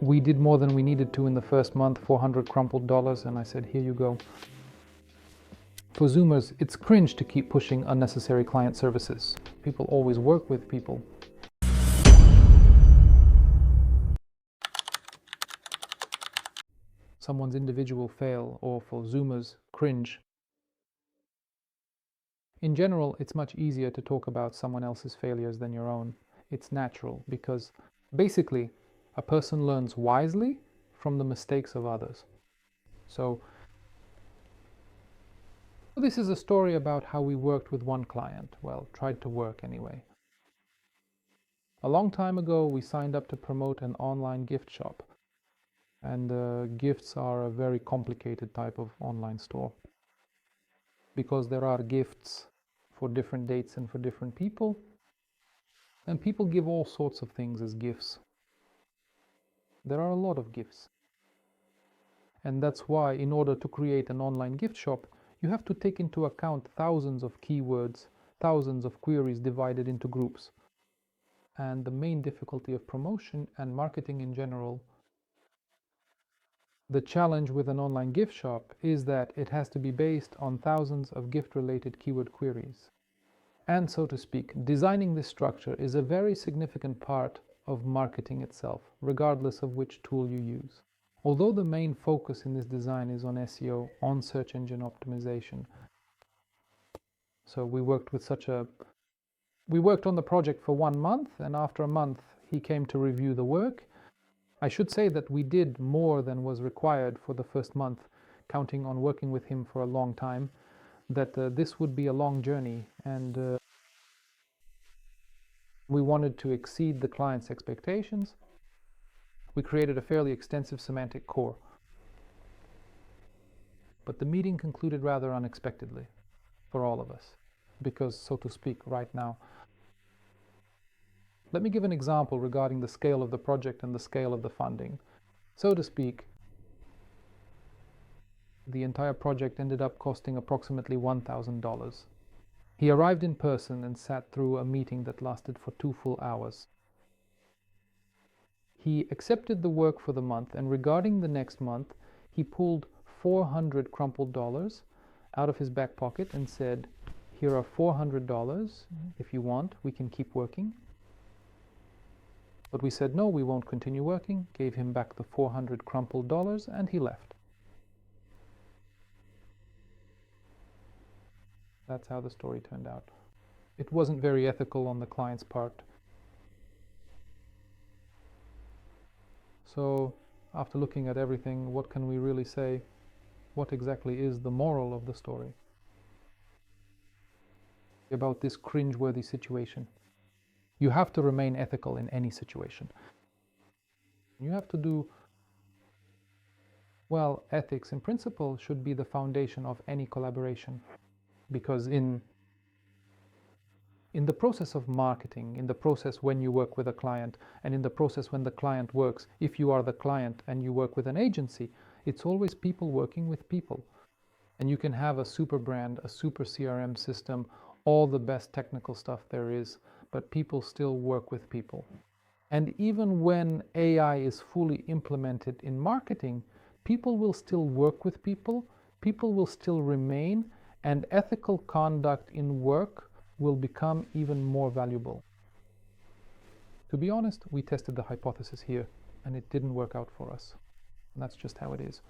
We did more than we needed to in the first month, 400 crumpled dollars, and I said, here you go. For Zoomers, it's cringe to keep pushing unnecessary client services. People always work with people. Someone's individual fail, or for Zoomers, cringe. In general, it's much easier to talk about someone else's failures than your own. It's natural because basically a person learns wisely from the mistakes of others. So this is a story about how we worked with one client. Well, tried to work anyway. A long time ago, we signed up to promote an online gift shop. And gifts are a very complicated type of online store, because there are gifts for different dates and for different people, and people give all sorts of things as gifts. There are a lot of gifts, and that's why in order to create an online gift shop, you have to take into account thousands of keywords, thousands of queries divided into groups. And the main difficulty of promotion and marketing in general, the challenge with an online gift shop, is that it has to be based on thousands of gift-related keyword queries. And so to speak, designing this structure is a very significant part of marketing itself, regardless of which tool you use. Although the main focus in this design is on SEO, on search engine optimization. So we worked on the project for 1 month, and after a month he came to review the work. I should say that we did more than was required for the first month, counting on working with him for a long time, that this would be a long journey, and we wanted to exceed the client's expectations. We created a fairly extensive semantic core. But the meeting concluded rather unexpectedly for all of us, because, so to speak, right now. Let me give an example regarding the scale of the project and the scale of the funding. So to speak, the entire project ended up costing approximately $1,000. He arrived in person and sat through a meeting that lasted for 2 full hours. He accepted the work for the month, and regarding the next month, he pulled 400 crumpled dollars out of his back pocket and said, here are $400. If you want, we can keep working. But we said, no, we won't continue working, gave him back the 400 crumpled dollars, and he left. That's how the story turned out. It wasn't very ethical on the client's part. So, after looking at everything, what can we really say? What exactly is the moral of the story about this cringe-worthy situation? You have to remain ethical in any situation. You have to do, well, ethics in principle should be the foundation of any collaboration, because in the process of marketing, in the process when you work with a client, and in the process when the client works, if you are the client and you work with an agency, it's always people working with people. And you can have a super brand, a super CRM system, all the best technical stuff there is, but people still work with people. And even when AI is fully implemented in marketing, people will still work with people, people will still remain, and ethical conduct in work will become even more valuable. To be honest, we tested the hypothesis here, and it didn't work out for us. And that's just how it is.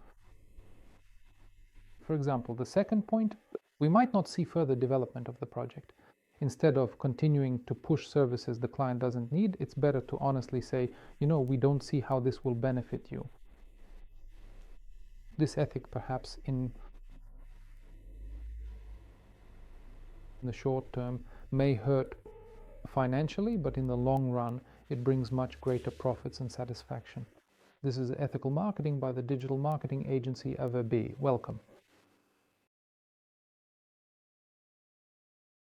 For example, the second point, we might not see further development of the project. Instead of continuing to push services the client doesn't need, it's better to honestly say, you know, we don't see how this will benefit you. This ethic perhaps in the short term may hurt financially, but in the long run it brings much greater profits and satisfaction. This is Ethical Marketing by the digital marketing agency AVB. Welcome.